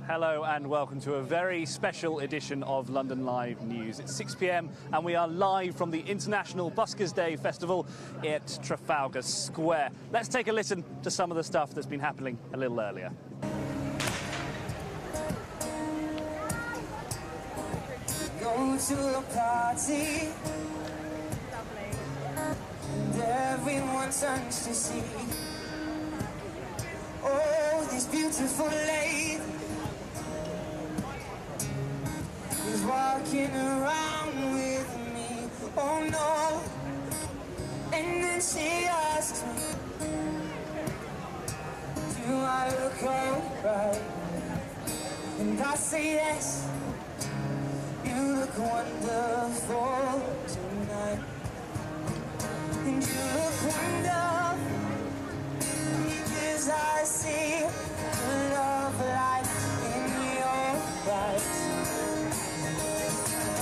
Hello and welcome to a very special edition of London Live News. It's 6 p.m. and we are live from the International Buskers Day Festival at Trafalgar Square. Let's take a listen to some of the stuff that's been happening a little earlier. Go to a party and everyone turns to see, oh, this beautiful lady is walking around with me, oh no. And then she asks me, do I look alright? And I say yes, you look wonderful tonight. And you look wonderful because I see the love light in your eyes.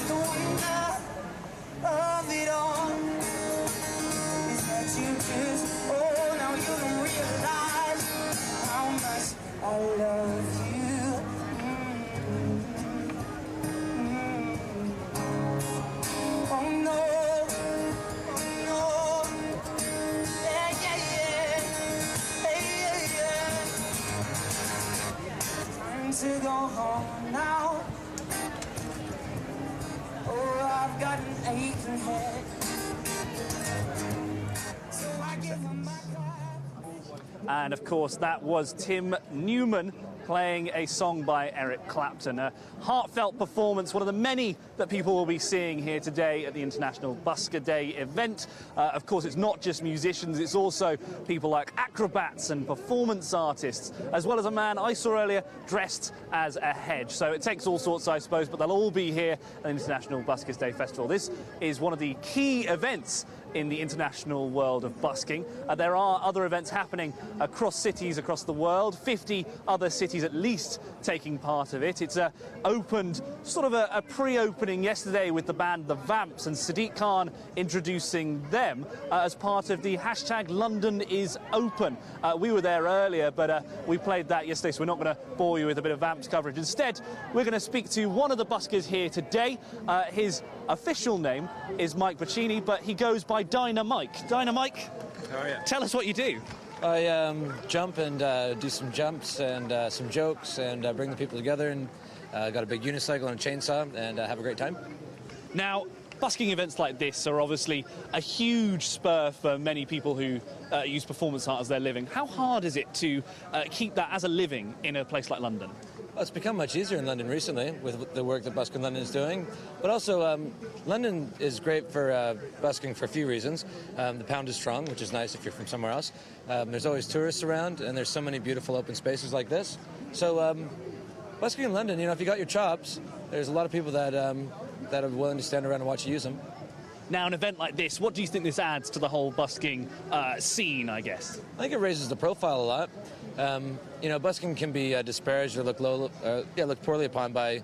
The wonder of it all is that you just, oh, now you don't realize how much I love you. Oh no, oh no, yeah, yeah, yeah, hey, yeah, yeah. Time to go home now. Oh, I've got an aching head, so I give him my card. And of course that was Tim Newman playing a song by Eric Clapton, a heartfelt performance, one of the many that people will be seeing here today at the International Busker Day event. Of course, it's not just musicians, it's also people like acrobats and performance artists, as well as a man I saw earlier dressed as a hedge. So it takes all sorts, I suppose, but they'll all be here at the International Buskers Day Festival. This is one of the key events in the international world of busking. There are other events happening across cities across the world, 50 other cities at least taking part of it. It's opened sort of a pre-opening yesterday with the band The Vamps and Sadiq Khan introducing them as part of the hashtag London is Open. We were there earlier, but we played that yesterday, so we're not going to bore you with a bit of Vamps coverage. Instead, we're going to speak to one of the buskers here today. His official name is Mike Boccini, but he goes by Dynamike. Dynamike, how are you? Tell us what you do. I jump and do some jumps and some jokes and bring the people together, and got a big unicycle and a chainsaw and have a great time. Now, busking events like this are obviously a huge spur for many people who use performance art as their living. How hard is it to keep that as a living in a place like London? Well, it's become much easier in London recently with the work that Busking London is doing. But also, London is great for busking for a few reasons. The pound is strong, which is nice if you're from somewhere else. There's always tourists around, and there's so many beautiful open spaces like this. So busking in London, you know, if you got your chops, there's a lot of people that are willing to stand around and watch you use them. Now, an event like this, what do you think this adds to the whole busking scene, I guess? I think it raises the profile a lot. You know, busking can be disparaged or looked poorly upon by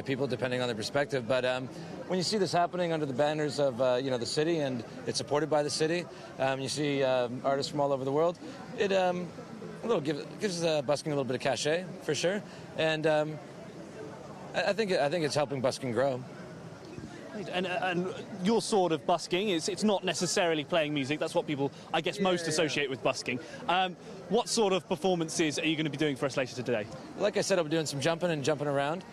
people depending on their perspective. But when you see this happening under the banners of you know, the city, and it's supported by the city, you see artists from all over the world. It gives busking a little bit of cachet for sure, and I think it's helping busking grow. And your sort of busking, it's not necessarily playing music. That's what people, I guess, most associate with busking. What sort of performances are you going to be doing for us later today? Like I said, I'll be doing some jumping and jumping around,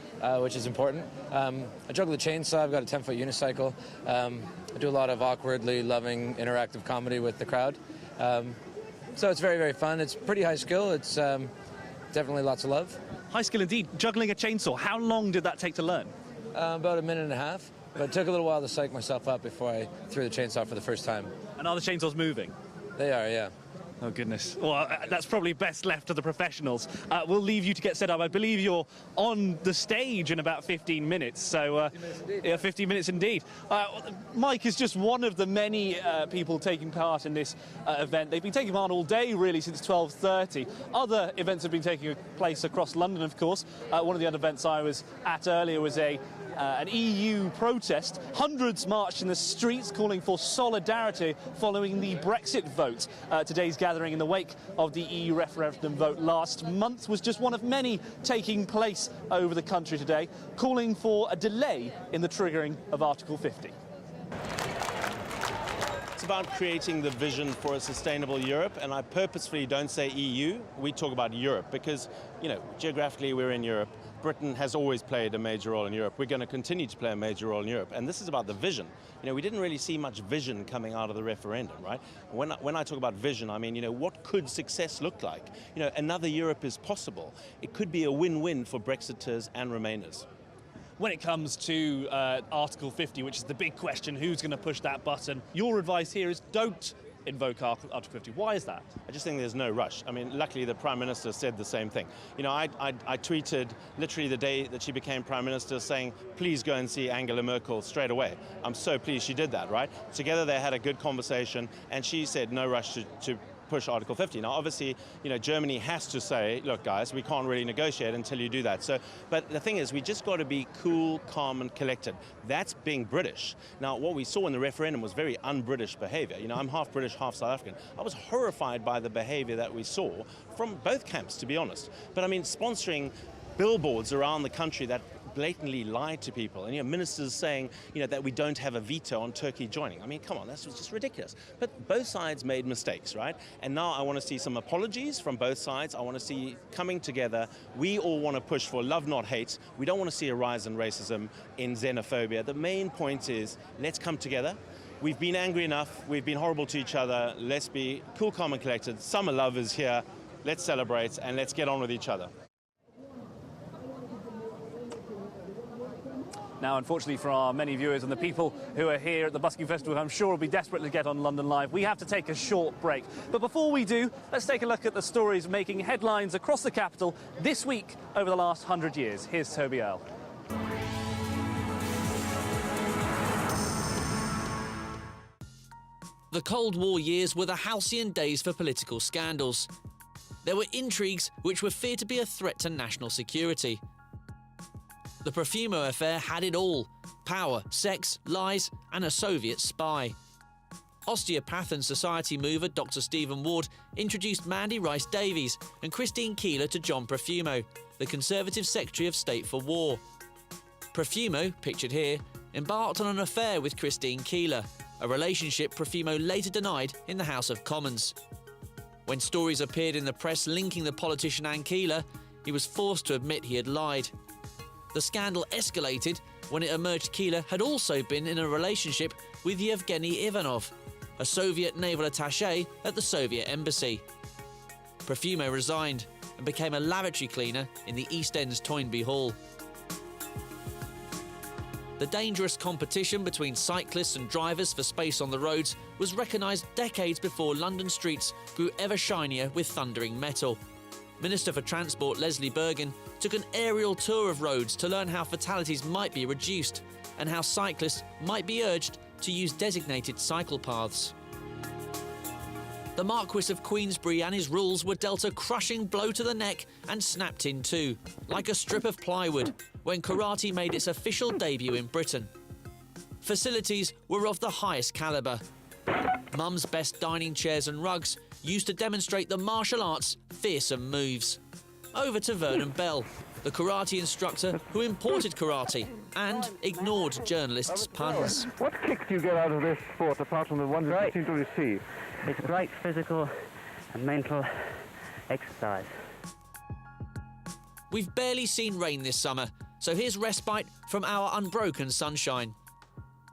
which is important. I juggle the chainsaw. I've got a 10-foot unicycle. I do a lot of awkwardly loving interactive comedy with the crowd. So it's very, very fun. It's pretty high skill. It's definitely lots of love. High skill indeed. Juggling a chainsaw, how long did that take to learn? About a minute and a half. But it took a little while to psych myself up before I threw the chainsaw for the first time. And are the chainsaws moving? They are, yeah. Oh, goodness. Well, that's probably best left to the professionals. We'll leave you to get set up. I believe you're on the stage in about 15 minutes. So, 15 minutes indeed. Mike is just one of the many people taking part in this event. They've been taking part all day, really, since 12:30. Other events have been taking place across London, of course. One of the other events I was at earlier was a an EU protest. Hundreds marched in the streets calling for solidarity following the Brexit vote. Today's gathering in the wake of the EU referendum vote last month was just one of many taking place over the country today, calling for a delay in the triggering of Article 50. It's about creating the vision for a sustainable Europe, and I purposefully don't say EU, we talk about Europe because, you know, geographically we're in Europe. Britain has always played a major role in Europe. We're going to continue to play a major role in Europe, and this is about the vision. You know, we didn't really see much vision coming out of the referendum, right? When I talk about vision, I mean, you know, what could success look like? You know, another Europe is possible. It could be a win-win for Brexiters and Remainers. When it comes to Article 50, which is the big question, who's going to push that button, your advice here is don't invoke Article 50. Why is that? I just think there's no rush. I mean, luckily the Prime Minister said the same thing. You know, I tweeted literally the day that she became Prime Minister saying, please go and see Angela Merkel straight away. I'm so pleased she did that, right? Together they had a good conversation and she said no rush to push Article 50. Now, obviously, you know, Germany has to say, look, guys, we can't really negotiate until you do that. So, but the thing is, we just got to be cool, calm, and collected. That's being British. Now, what we saw in the referendum was very un-British behavior. You know, I'm half British, half South African. I was horrified by the behavior that we saw from both camps, to be honest. But I mean, sponsoring billboards around the country that blatantly lied to people, and, you know, ministers saying, you know, that we don't have a veto on Turkey joining. I mean, come on, that's just ridiculous. But both sides made mistakes, right? And now I want to see some apologies from both sides. I want to see coming together. We all want to push for love, not hate. We don't want to see a rise in racism, in xenophobia. The main point is, let's come together. We've been angry enough. We've been horrible to each other. Let's be cool, calm, and collected. Summer love is here. Let's celebrate and let's get on with each other. Now, unfortunately for our many viewers and the people who are here at the Busking Festival, I'm sure will be desperate to get on London Live, we have to take a short break. But before we do, let's take a look at the stories making headlines across the capital this week over the last 100 years. Here's Toby Earle. The Cold War years were the halcyon days for political scandals. There were intrigues which were feared to be a threat to national security. The Profumo affair had it all: power, sex, lies, and a Soviet spy. Osteopath and society mover Dr. Stephen Ward introduced Mandy Rice Davies and Christine Keeler to John Profumo, the Conservative Secretary of State for War. Profumo, pictured here, embarked on an affair with Christine Keeler, a relationship Profumo later denied in the House of Commons. When stories appeared in the press linking the politician and Keeler, he was forced to admit he had lied. The scandal escalated when it emerged Keeler had also been in a relationship with Yevgeny Ivanov, a Soviet naval attaché at the Soviet embassy. Profumo resigned and became a lavatory cleaner in the East End's Toynbee Hall. The dangerous competition between cyclists and drivers for space on the roads was recognised decades before London streets grew ever shinier with thundering metal. Minister for Transport Leslie Bergin took an aerial tour of roads to learn how fatalities might be reduced and how cyclists might be urged to use designated cycle paths. The Marquis of Queensberry and his rules were dealt a crushing blow to the neck and snapped in two, like a strip of plywood, when karate made its official debut in Britain. Facilities were of the highest calibre. Mum's best dining chairs and rugs used to demonstrate the martial arts' fearsome moves. Over to Vernon Bell, the karate instructor who imported karate and ignored journalists' puns. What kick do you get out of this sport, apart from the one that you seem to receive? It's great physical and mental exercise. We've barely seen rain this summer, so here's respite from our unbroken sunshine.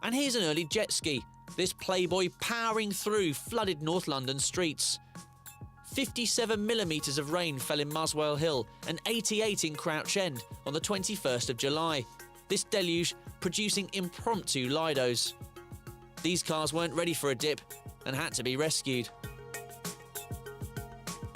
And here's an early jet ski, this playboy powering through flooded North London streets. 57 millimetres of rain fell in Muswell Hill and 88 in Crouch End on the 21st of July. This deluge producing impromptu Lidos. These cars weren't ready for a dip and had to be rescued.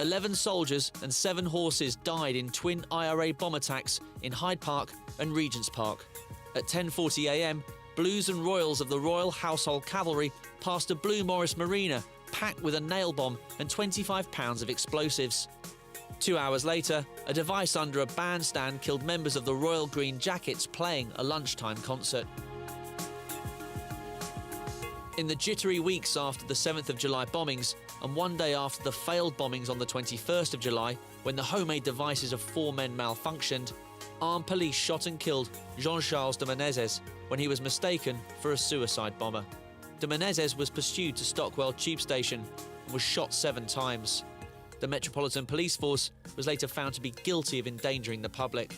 11 soldiers and 7 horses died in twin IRA bomb attacks in Hyde Park and Regent's Park. At 10:40 a.m, Blues and Royals of the Royal Household Cavalry passed a Blue Morris Marina packed with a nail bomb and 25 pounds of explosives. 2 hours later, a device under a bandstand killed members of the Royal Green Jackets playing a lunchtime concert. In the jittery weeks after the 7th of July bombings, and one day after the failed bombings on the 21st of July, when the homemade devices of 4 men malfunctioned, armed police shot and killed Jean-Charles de Menezes when he was mistaken for a suicide bomber. De Menezes was pursued to Stockwell Tube Station and was shot 7 times. The Metropolitan Police Force was later found to be guilty of endangering the public.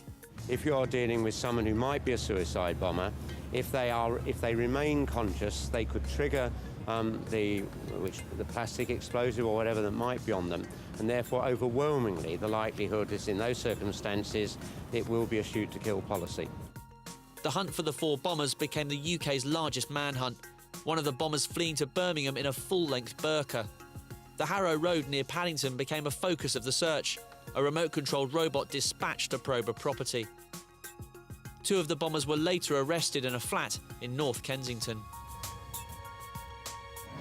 If you're dealing with someone who might be a suicide bomber, if they remain conscious, they could trigger the plastic explosive or whatever that might be on them, and therefore overwhelmingly the likelihood is in those circumstances it will be a shoot to kill policy. The hunt for the 4 bombers became the UK's largest manhunt, one of the bombers fleeing to Birmingham in a full-length burqa. The Harrow Road near Paddington became a focus of the search. A remote-controlled robot dispatched to probe a property. 2 of the bombers were later arrested in a flat in North Kensington.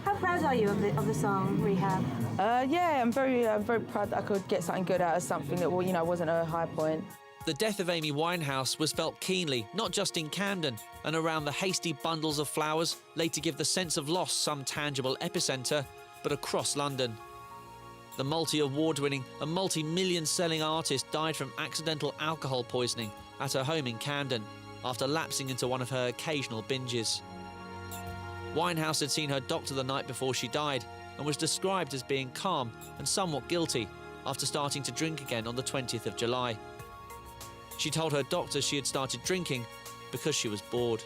How proud are you of the song Rehab? Yeah, I'm very proud that I could get something good out of something that, well, you know, wasn't a high point. The death of Amy Winehouse was felt keenly, not just in Camden and around the hasty bundles of flowers laid to give the sense of loss some tangible epicentre, but across London. The multi-award-winning and multi-million-selling artist died from accidental alcohol poisoning at her home in Camden after lapsing into one of her occasional binges. Winehouse had seen her doctor the night before she died and was described as being calm and somewhat guilty after starting to drink again on the 20th of July. She told her doctor she had started drinking because she was bored.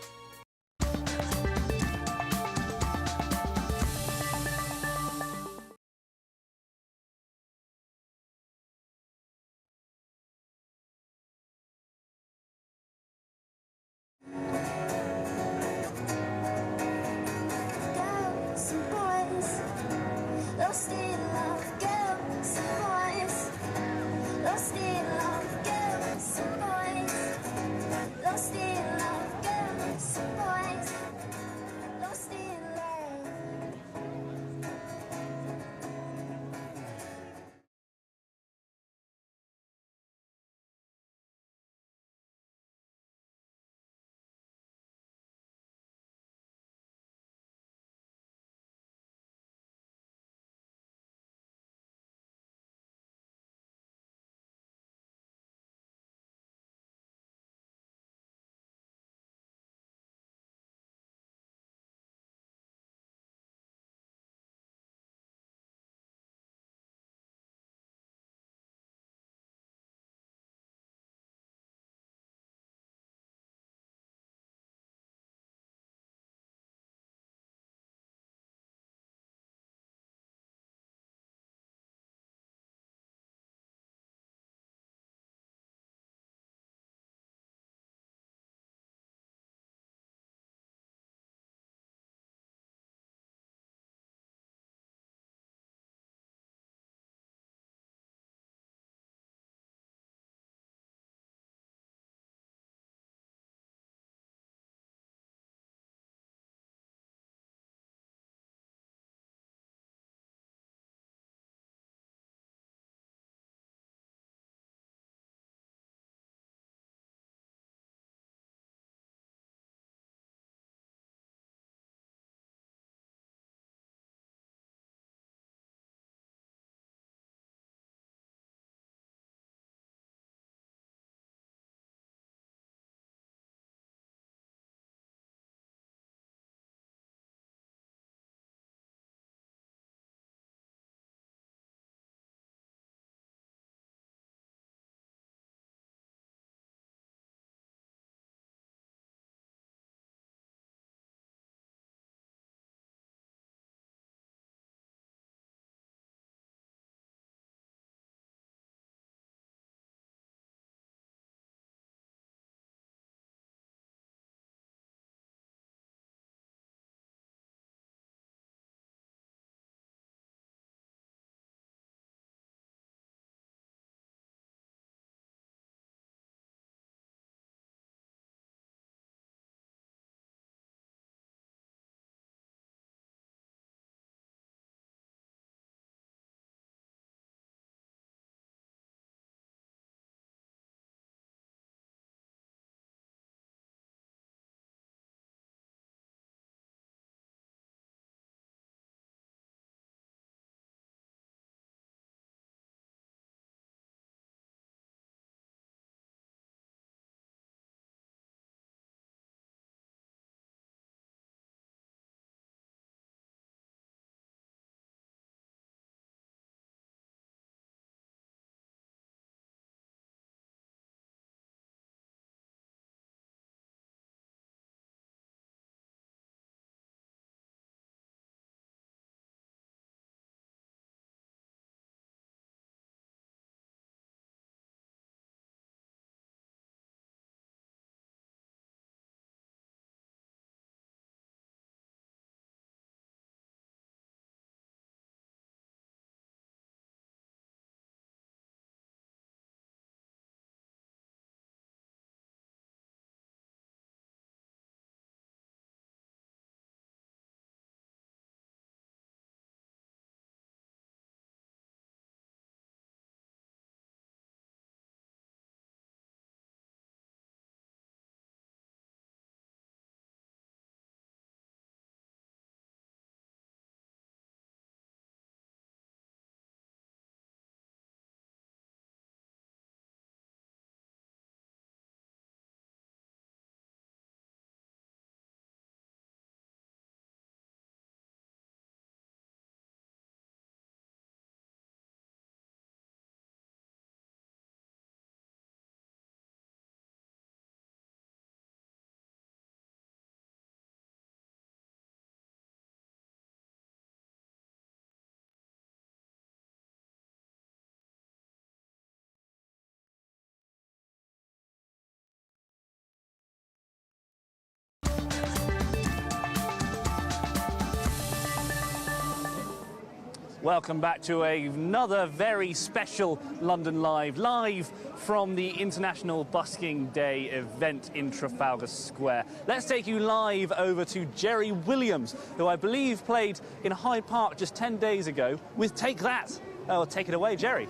Welcome back to another very special London live from the International Busking Day event in Trafalgar Square. Let's take you live over to Jerry Williams, who I believe played in Hyde Park just 10 days ago with Take That. Oh, take it away, Jerry.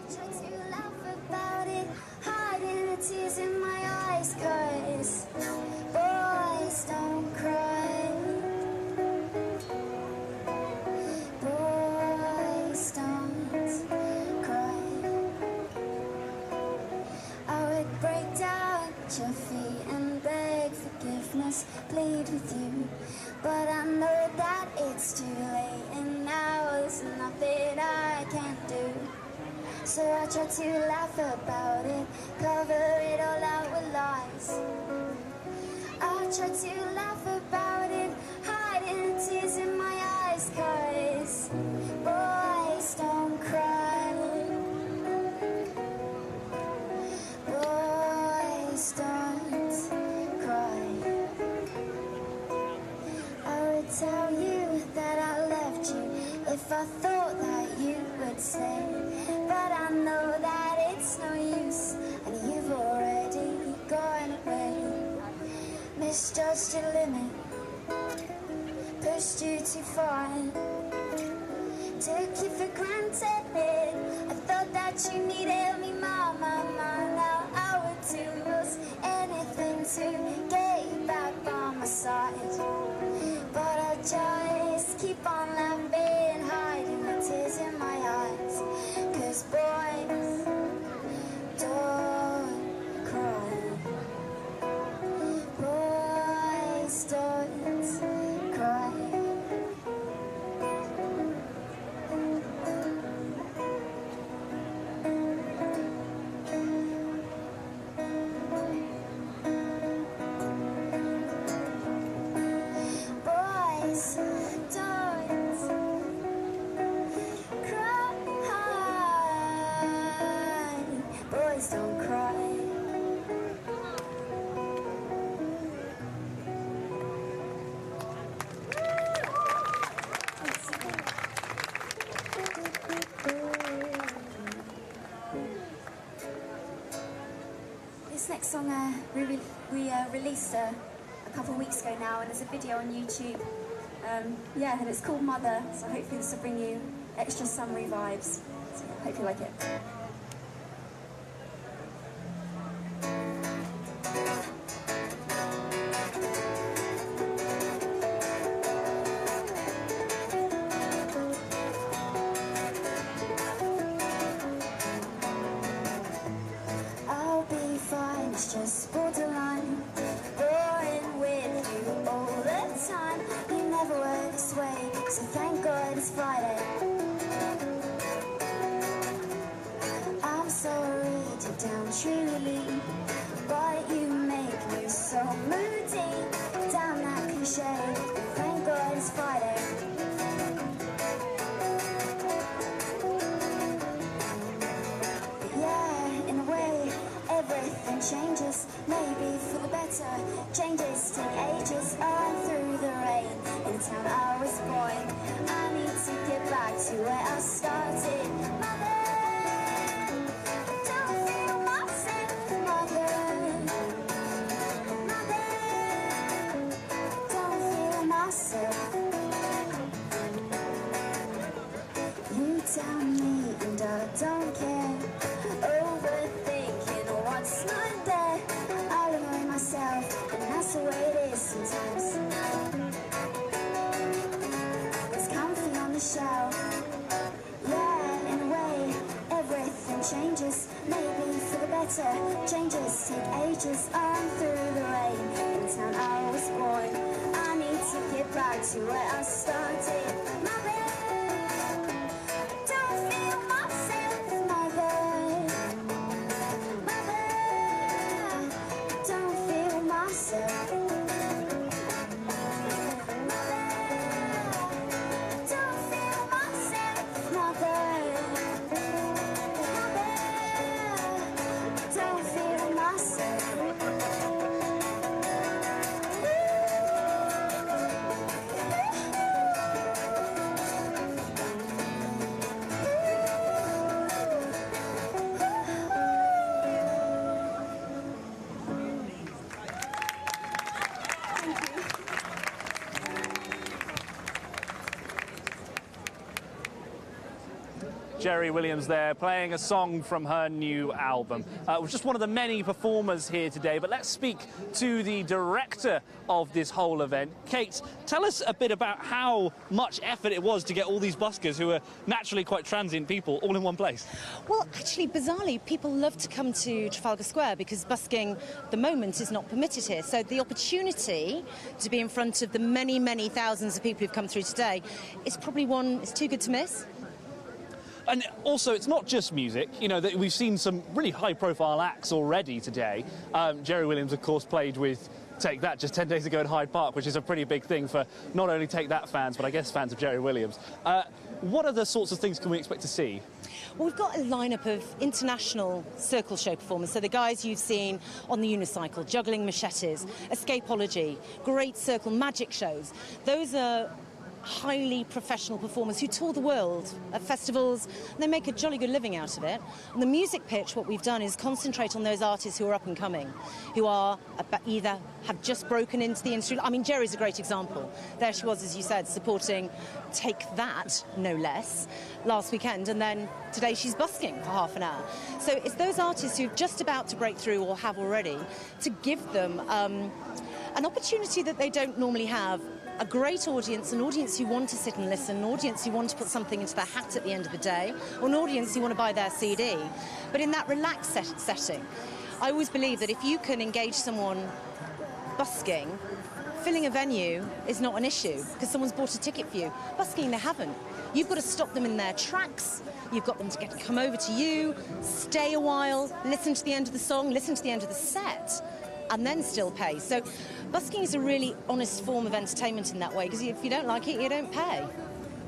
Tears in my eyes, 'cause boys don't cry. Boys don't cry. I would break down at your feet and beg forgiveness, plead with you, but I know that it's too late, and now there's nothing I can do. So I try to laugh about it, cover it all out with lies. I try to laugh about it, hiding the tears in my eyes, 'cause boys don't cry. Boys don't cry. I would tell you that I left you if I thought that you would say, but I know that it's no use, and you've already gone away. Misjudged your limit, pushed you too far, took you for granted. I thought that you needed me more. Now I would do most anything to get you back by my side, but I just keep on laughing, hiding the tears in my eyes, 'cause boys don't cry. Boys don't cry. Boys don't cry. Boys don't cry. This next song we released a couple of weeks ago now, and there's a video on YouTube. Yeah, and it's called Mother, so hopefully this will bring you extra summery vibes. So yeah, hope you like it. I'll be fine, it's just borderline. Boring with you all the time. You never were this way, so thank God it's Friday. I'm sorry, deep down truly, but you make me so moody. Damn that cliche, thank God it's Friday. Yeah, in a way, everything changes, maybe for the better. Changes take ages, on through the rain. In the town I was born, I need to get back to where I started. Mother, don't feel myself, mother. Mother, don't feel myself. You tell me and I don't care. Overthinking what's not there. I'll annoy myself, and that's the way it is sometimes. It's comfy on the shelf. Yeah, in a way, everything changes, maybe for the better. Changes take ages, on through the rain. In the town I was born, I need to get back to where I started. Mother, don't feel myself, mother. Mother, don't feel myself. Don't feel myself, mother. Mother, don't feel myself. Jerry Williams there, playing a song from her new album. It was just one of the many performers here today, but let's speak to the director of this whole event. Kate, tell us a bit about how much effort it was to get all these buskers, who are naturally quite transient people, all in one place. Well, actually, bizarrely, people love to come to Trafalgar Square because busking at the moment is not permitted here. So the opportunity to be in front of the many, many thousands of people who've come through today is probably one it's too good to miss. And also, it's not just music. You know, we've seen some really high-profile acts already today. Jerry Williams, of course, played with Take That just 10 days ago at Hyde Park, which is a pretty big thing for not only Take That fans, but I guess fans of Jerry Williams. What other sorts of things can we expect to see? Well, we've got a lineup of international circle show performers. So the guys you've seen on the unicycle, juggling machetes, escapology, great circle magic shows. Those are highly professional performers who tour the world at festivals, and they make a jolly good living out of it. On the music pitch, what we've done is concentrate on those artists who are up and coming, who are either have just broken into the industry. I mean, Jerry's a great example. There she was, as you said, supporting Take That, no less, last weekend, and then today she's busking for half an hour. So it's those artists who are just about to break through or have already, to give them an opportunity that they don't normally have. A great audience, an audience who want to sit and listen, an audience who want to put something into their hat at the end of the day, or an audience who want to buy their CD, but in that relaxed setting. I always believe that if you can engage someone busking, filling a venue is not an issue because someone's bought a ticket for you. Busking, they haven't. You've got to stop them in their tracks. You've got them to come over to you, stay a while, listen to the end of the song, listen to the end of the set, and then still pay. So busking is a really honest form of entertainment in that way, because if you don't like it, you don't pay.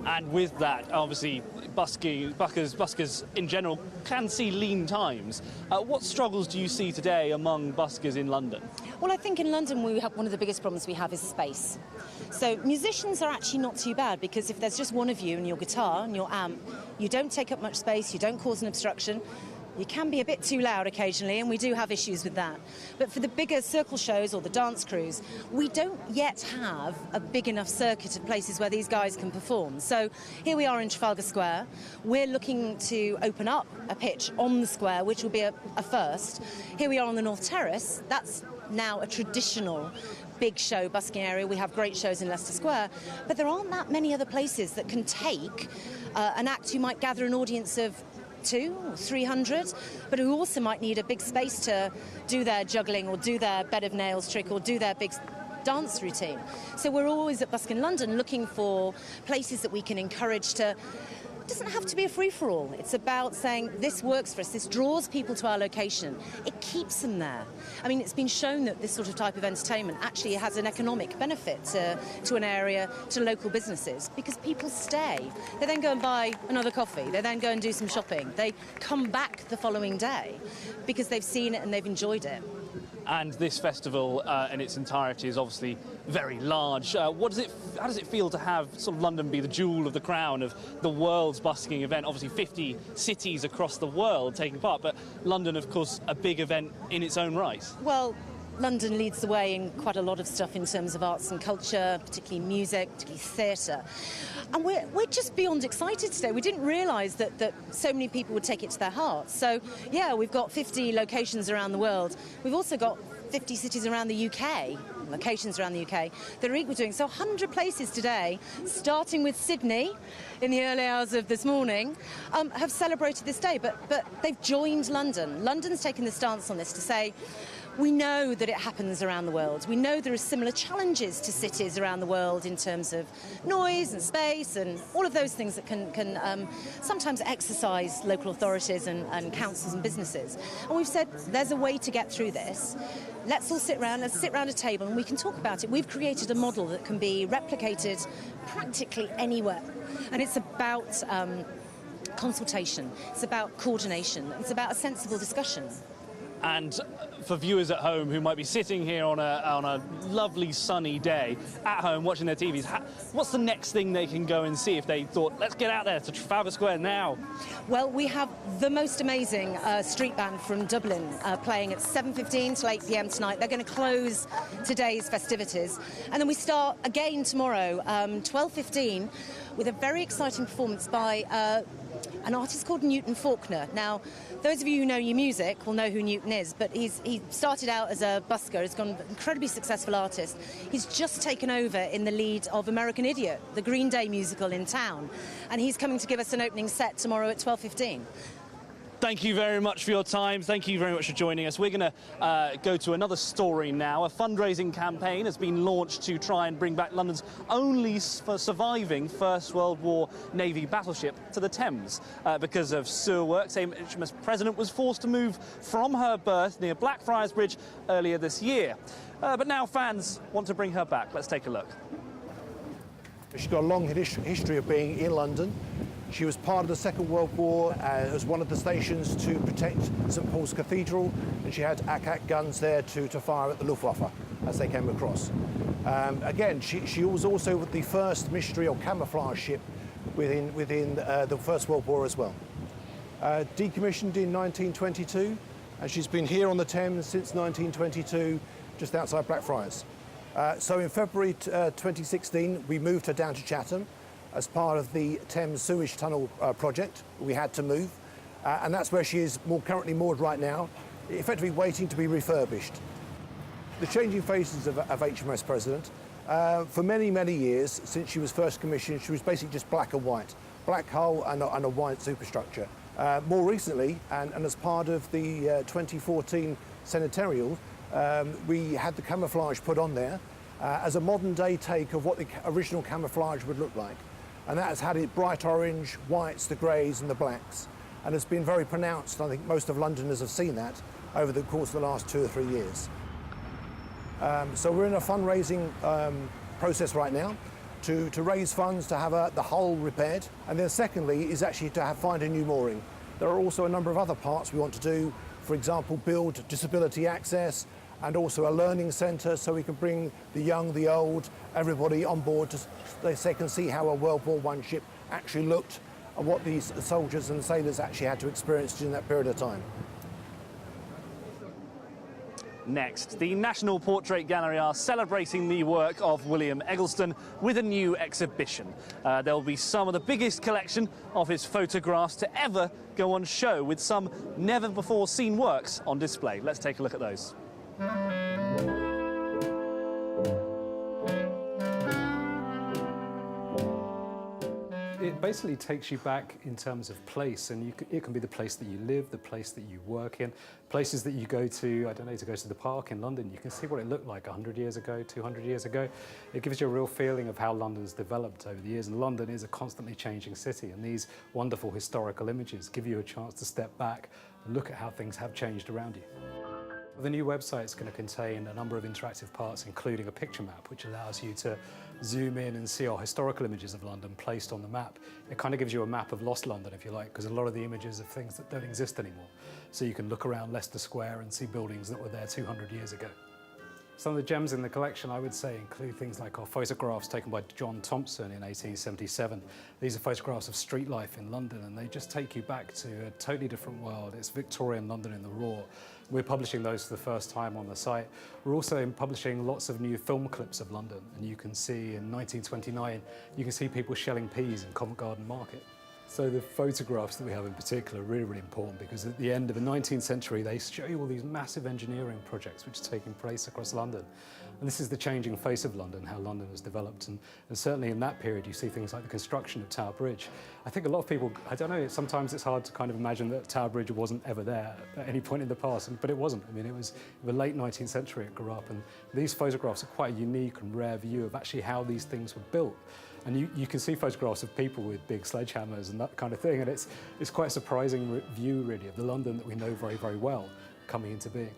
And with that, obviously, buskers in general can see lean times. What struggles do you see today among buskers in London? Well, I think in London one of the biggest problems we have is space. So musicians are actually not too bad, because if there's just one of you and your guitar and your amp, you don't take up much space, you don't cause an obstruction. You can be a bit too loud occasionally, and we do have issues with that. But for the bigger circle shows or the dance crews, we don't yet have a big enough circuit of places where these guys can perform. So here we are in Trafalgar Square. We're looking to open up a pitch on the square, which will be a first. Here we are on the North Terrace. That's now a traditional big show busking area. We have great shows in Leicester Square, but there aren't that many other places that can take an act who might gather an audience of 200 or 300, but who also might need a big space to do their juggling or do their bed of nails trick or do their big dance routine. So we're always at Buskin London looking for places that we can encourage to. It doesn't have to be a free-for-all. It's about saying, this works for us, this draws people to our location. It keeps them there. I mean, it's been shown that this sort of type of entertainment actually has an economic benefit to an area, to local businesses, because people stay. They then go and buy another coffee. They then go and do some shopping. They come back the following day because they've seen it and they've enjoyed it. And this festival in its entirety is obviously very large. How does it feel to have sort of London be the jewel of the crown of the world's busking event? Obviously 50 cities across the world taking part, but London, of course, a big event in its own right. Well, London leads the way in quite a lot of stuff in terms of arts and culture, particularly music, particularly theatre. And we're just beyond excited today. We didn't realise that so mmany people would take it to their hearts. So, yeah, we've got 50 locations around the world. We've also got 50 cities around the UK, locations around the UK, that are equal doing. So 100 places today, starting with Sydney in the early hours of this morning, have celebrated this day. But they've joined London. London's taken the stance on this to say, we know that it happens around the world. We know there are similar challenges to cities around the world in terms of noise and space and all of those things that can sometimes exercise local authorities and councils and businesses. And we've said there's a way to get through this. Let's all sit round a table and we can talk about it. We've created a model that can be replicated practically anywhere. And it's about consultation, it's about coordination, it's about a sensible discussion. And for viewers at home who might be sitting here on a lovely sunny day at home watching their TVs, what's the next thing they can go and see if they thought, let's get out there to Trafalgar Square now? Well, we have the most amazing street band from Dublin playing at 7:15 till 8 p.m. tonight. They're going to close today's festivities. And then we start again tomorrow, 12:15, with a very exciting performance by an artist called Newton Faulkner. Now, those of you who know your music will know who Newton is, but he started out as a busker, has gone an incredibly successful artist. He's just taken over in the lead of American Idiot, the Green Day musical in town, and he's coming to give us an opening set tomorrow at 12:15. Thank you very much for your time. Thank you very much for joining us. We're going to go to another story now. A fundraising campaign has been launched to try and bring back London's only surviving First World War Navy battleship to the Thames. Because of sewer works, HMS President was forced to move from her berth near Blackfriars Bridge earlier this year. But now fans want to bring her back. Let's take a look. She's got a long history of being in London. She was part of the Second World War as one of the stations to protect St Paul's Cathedral, and she had Ack guns there to fire at the Luftwaffe as they came across. Again, she was also the first mystery or camouflage ship within the First World War as well. Decommissioned in 1922, and she's been here on the Thames since 1922, just outside Blackfriars. So in February 2016, we moved her down to Chatham. As part of the Thames Sewage Tunnel project, we had to move, and that's where she is currently moored right now, effectively waiting to be refurbished. The changing faces of HMS President, for many, many years, since she was first commissioned, she was basically just black and white, black hull and a white superstructure. More recently, and as part of the 2014 Senatorial, we had the camouflage put on there as a modern day take of what the original camouflage would look like. And that has had it bright orange, whites, the greys and the blacks, and it's been very pronounced. I think most of Londoners have seen that over the course of the last 2 or 3 years. So we're in a fundraising process right now to raise funds to have the hull repaired, and then secondly is actually to find a new mooring. There are also a number of other parts we want to do, for example build disability access, and also a learning centre so we can bring the young, the old, everybody on board so they can see how a World War I ship actually looked and what these soldiers and sailors actually had to experience during that period of time. Next, the National Portrait Gallery are celebrating the work of William Eggleston with a new exhibition. There will be some of the biggest collection of his photographs to ever go on show, with some never-before-seen works on display. Let's take a look at those. It basically takes you back in terms of place, and it can be the place that you live, the place that you work in, places that you go to, I don't know, to go to the park in London. You can see what it looked like 100 years ago, 200 years ago. It gives you a real feeling of how London's developed over the years, and London is a constantly changing city, and these wonderful historical images give you a chance to step back and look at how things have changed around you. The new website is going to contain a number of interactive parts, including a picture map, which allows you to zoom in and see our historical images of London placed on the map. It kind of gives you a map of lost London, if you like, because a lot of the images are things that don't exist anymore. So you can look around Leicester Square and see buildings that were there 200 years ago. Some of the gems in the collection, I would say, include things like our photographs taken by John Thompson in 1877. These are photographs of street life in London, and they just take you back to a totally different world. It's Victorian London in the raw. We're publishing those for the first time on the site. We're also publishing lots of new film clips of London, and you can see in 1929, you can see people shelling peas in Covent Garden Market. So the photographs that we have in particular are really, really important, because at the end of the 19th century, they show you all these massive engineering projects which are taking place across London. And this is the changing face of London, how London has developed. And certainly in that period, you see things like the construction of Tower Bridge. I think a lot of people, I don't know, sometimes it's hard to kind of imagine that Tower Bridge wasn't ever there at any point in the past, but it wasn't. I mean, it was in the late 19th century it grew up, and these photographs are quite a unique and rare view of actually how these things were built. And you can see photographs of people with big sledgehammers and that kind of thing, and it's quite a surprising view, really, of the London that we know very, very well coming into being.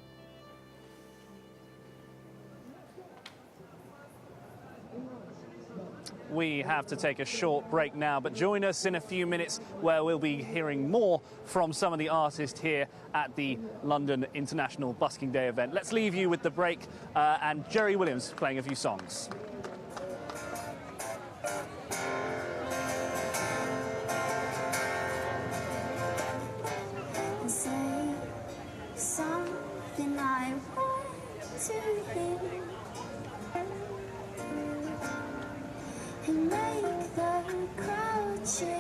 We have to take a short break now, but join us in a few minutes where we'll be hearing more from some of the artists here at the London International Busking Day event. Let's leave you with the break and Jerry Williams playing a few songs. Say something I want to hear, and make the crowd cheer.